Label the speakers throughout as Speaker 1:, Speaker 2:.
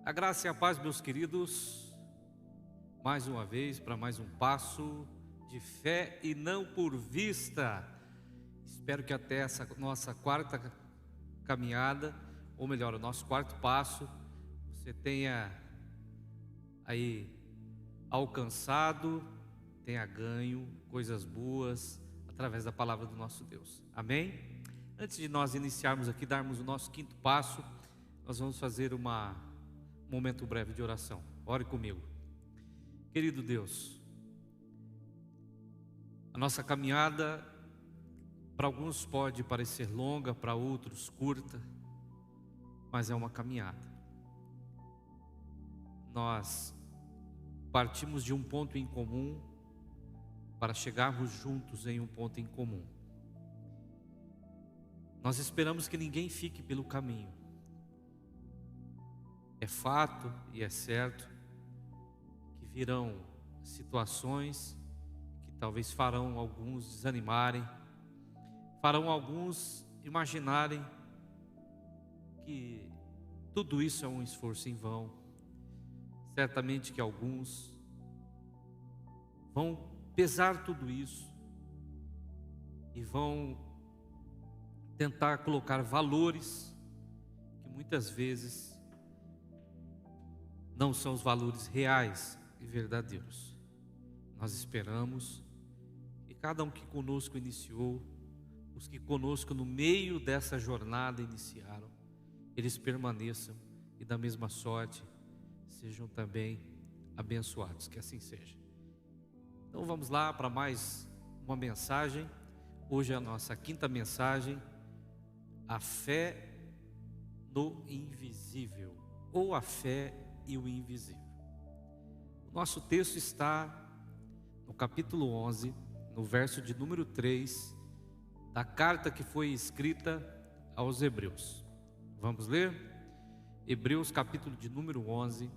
Speaker 1: A graça e a paz, meus queridos, mais uma vez para mais um passo de fé e não por vista. Espero que até essa nossa quarta caminhada, ou melhor, o nosso quarto passo, você tenha aí alcançado, tenha ganho coisas boas através da palavra do nosso Deus. Amém? Antes de nós iniciarmos aqui, darmos o nosso quinto passo, nós vamos fazer um momento breve de oração. Ore comigo. Querido Deus, a nossa caminhada para alguns pode parecer longa, para outros curta, mas é uma caminhada. Nós partimos de um ponto em comum para chegarmos juntos em um ponto em comum. Nós esperamos que ninguém fique pelo caminho. É fato e é certo que virão situações que talvez farão alguns desanimarem, farão alguns imaginarem que tudo isso é um esforço em vão. Certamente que alguns vão pesar tudo isso e vão tentar colocar valores que muitas vezes não são os valores reais e verdadeiros. Nós esperamos que cada um que conosco iniciou, os que conosco no meio dessa jornada iniciaram, eles permaneçam e da mesma sorte sejam também abençoados, que assim seja. Então vamos lá para mais uma mensagem. Hoje é a nossa quinta mensagem, a fé no invisível, ou a fé e o invisível. O nosso texto está no capítulo 11, no verso de número 3, da carta que foi escrita aos Hebreus. Vamos ler? Hebreus capítulo de número 11,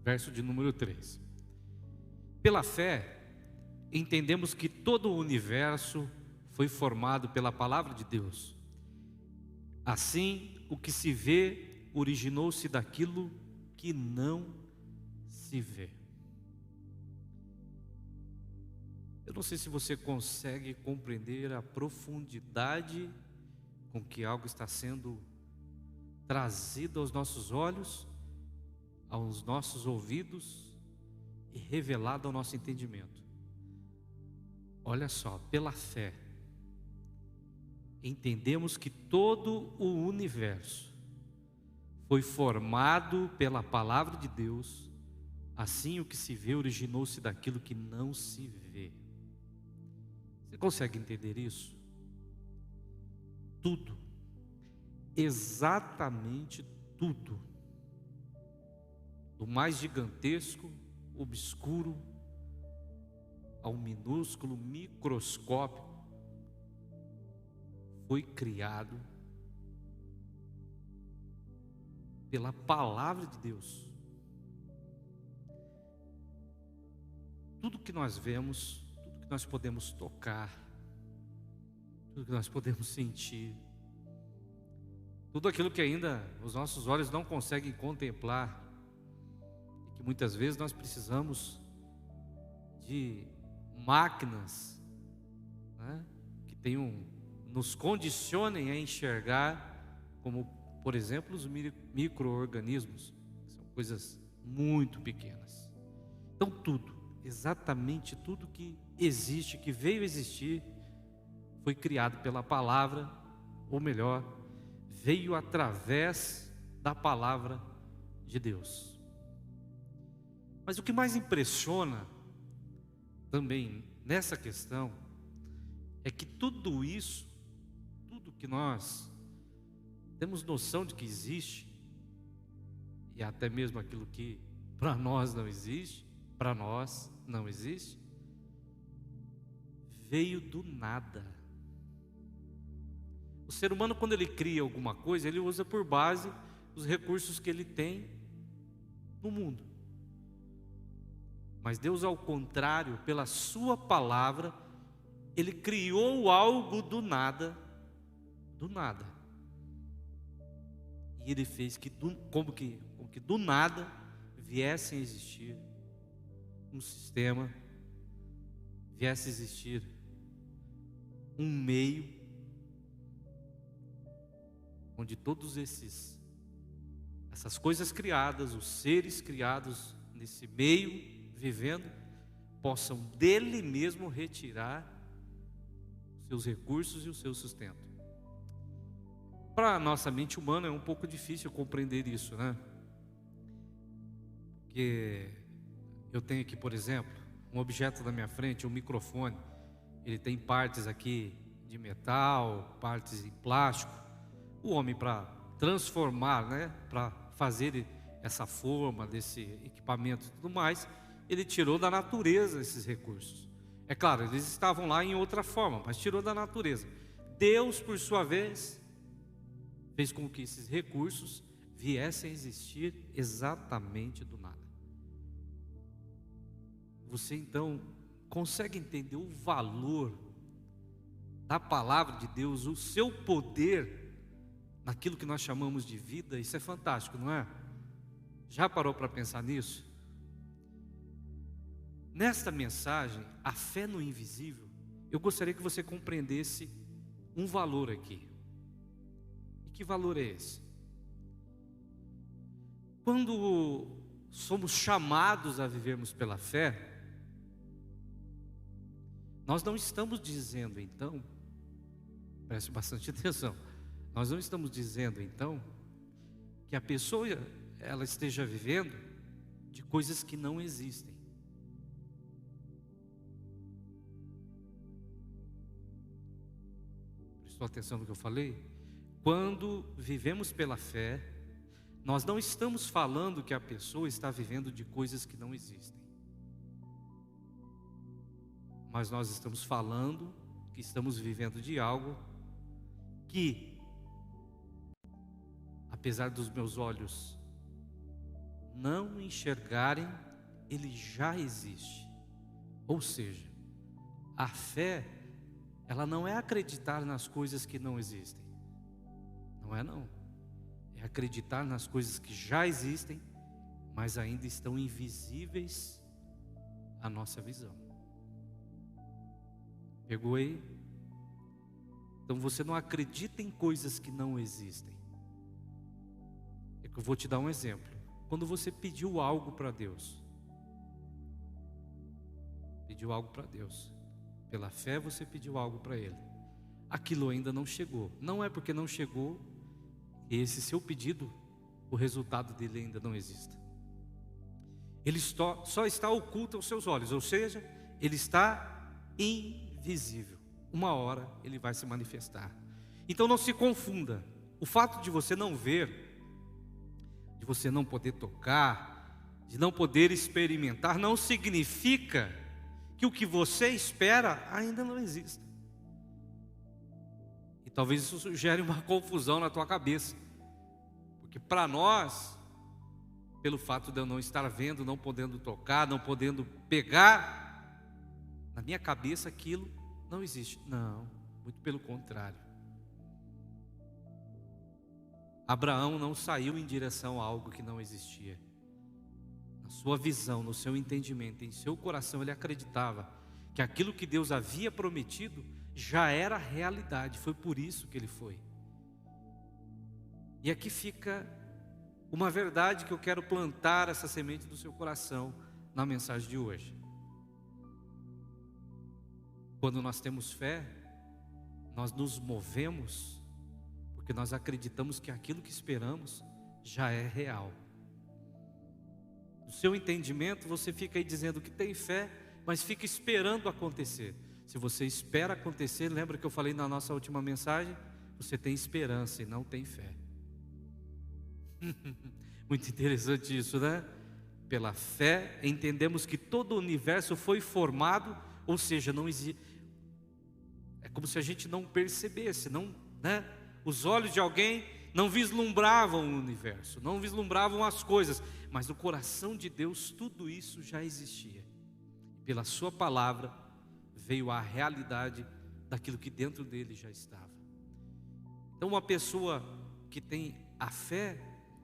Speaker 1: verso de número 3. Pela fé, entendemos que todo o universo foi formado pela palavra de Deus. Assim, o que se vê originou-se daquilo que não se vê. Eu não sei se você consegue compreender a profundidade com que algo está sendo trazido aos nossos olhos, aos nossos ouvidos e revelado ao nosso entendimento. Olha só, pela fé, entendemos que todo o universo foi formado pela palavra de Deus. Assim, o que se vê originou-se daquilo que não se vê. Você consegue entender isso? Tudo, exatamente tudo, do mais gigantesco, obscuro, ao minúsculo, microscópico, foi criado pela palavra de Deus. Tudo que nós vemos, tudo que nós podemos tocar, tudo que nós podemos sentir, tudo aquilo que ainda os nossos olhos não conseguem contemplar, e que muitas vezes nós precisamos de máquinas, né, que nos condicionem a enxergar, como por exemplo os micro-organismos, que são coisas muito pequenas. Então tudo, exatamente tudo que existe, que veio existir, foi criado pela palavra, ou melhor, veio através da palavra de Deus. Mas o que mais impressiona também nessa questão é que tudo isso, tudo que nós temos noção de que existe, e até mesmo aquilo que para nós não existe, veio do nada. O ser humano, quando ele cria alguma coisa, ele usa por base os recursos que ele tem no mundo. Mas Deus, ao contrário, pela sua palavra, Ele criou algo do nada, E Ele fez que, como que do nada viesse a existir um sistema, viesse a existir um meio onde todos essas coisas criadas, os seres criados nesse meio, vivendo, possam dele mesmo retirar os seus recursos e o seu sustento. Para a nossa mente humana é um pouco difícil compreender isso, né? Porque eu tenho aqui, por exemplo, um objeto na minha frente, um microfone. Ele tem partes aqui de metal, partes em plástico. O homem, para transformar, né, para fazer essa forma desse equipamento e tudo mais, ele tirou da natureza esses recursos. É claro, eles estavam lá em outra forma, mas tirou da natureza. Deus, por sua vez, fez com que esses recursos viessem a existir exatamente do nada. Você então consegue entender o valor da palavra de Deus, o seu poder naquilo que nós chamamos de vida? Isso é fantástico, não é? Já parou para pensar nisso? Nesta mensagem, a fé no invisível, eu gostaria que você compreendesse um valor aqui. E que valor é esse? Quando somos chamados a vivermos pela fé, nós não estamos dizendo então, preste bastante atenção, nós não estamos dizendo então que a pessoa ela esteja vivendo de coisas que não existem. Prestou atenção no que eu falei? Quando vivemos pela fé, nós não estamos falando que a pessoa está vivendo de coisas que não existem. Mas nós estamos falando que estamos vivendo de algo que, apesar dos meus olhos não enxergarem, ele já existe. Ou seja, a fé, ela não é acreditar nas coisas que não existem. Não é não. É acreditar nas coisas que já existem, mas ainda estão invisíveis à nossa visão. Pegou aí? Então você não acredita em coisas que não existem. É que eu vou te dar um exemplo. Quando você pediu algo para Deus, pela fé você pediu algo para Ele, aquilo ainda não chegou. Não é porque não chegou que esse seu pedido, o resultado dele ainda não exista. Ele só está oculto aos seus olhos, ou seja, ele está invisível. Uma hora ele vai se manifestar. Então não se confunda. O fato de você não ver, de você não poder tocar, de não poder experimentar, não significa que o que você espera ainda não exista. E talvez isso gere uma confusão na tua cabeça. Porque para nós, pelo fato de eu não estar vendo, não podendo tocar, não podendo pegar, na minha cabeça aquilo não existe. Não, muito pelo contrário. Abraão não saiu em direção a algo que não existia. Na sua visão, no seu entendimento, em seu coração, ele acreditava que aquilo que Deus havia prometido já era realidade. Foi por isso que ele foi. E aqui fica uma verdade que eu quero plantar essa semente do seu coração na mensagem de hoje. Quando nós temos fé, nós nos movemos porque nós acreditamos que aquilo que esperamos já é real. No seu entendimento, você fica aí dizendo que tem fé, mas fica esperando acontecer. Se você espera acontecer, lembra que eu falei na nossa última mensagem? Você tem esperança e não tem fé. Muito interessante isso, né? Pela fé, entendemos que todo o universo foi formado, ou seja, não existe. É como se a gente não percebesse, não, né? Os olhos de alguém não vislumbravam o universo, não vislumbravam as coisas, mas no coração de Deus tudo isso já existia. Pela sua palavra veio a realidade daquilo que dentro dele já estava. Então uma pessoa que tem a fé,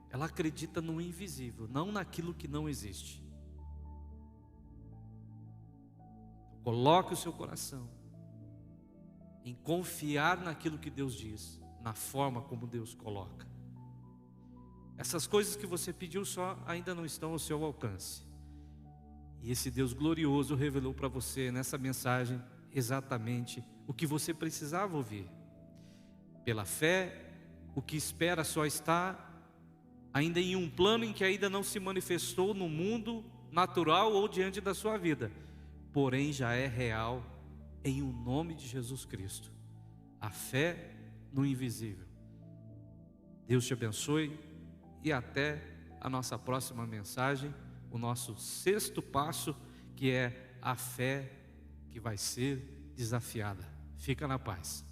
Speaker 1: ela acredita no invisível, não naquilo que não existe. Coloque o seu coração em confiar naquilo que Deus diz, na forma como Deus coloca. Essas coisas que você pediu só ainda não estão ao seu alcance. E esse Deus glorioso revelou para você nessa mensagem exatamente o que você precisava ouvir. Pela fé, o que espera só está ainda em um plano em que ainda não se manifestou no mundo natural ou diante da sua vida, porém já é real em o nome de Jesus Cristo. A fé no invisível. Deus te abençoe e até a nossa próxima mensagem, o nosso 6º passo, que é a fé que vai ser desafiada. Fica na paz.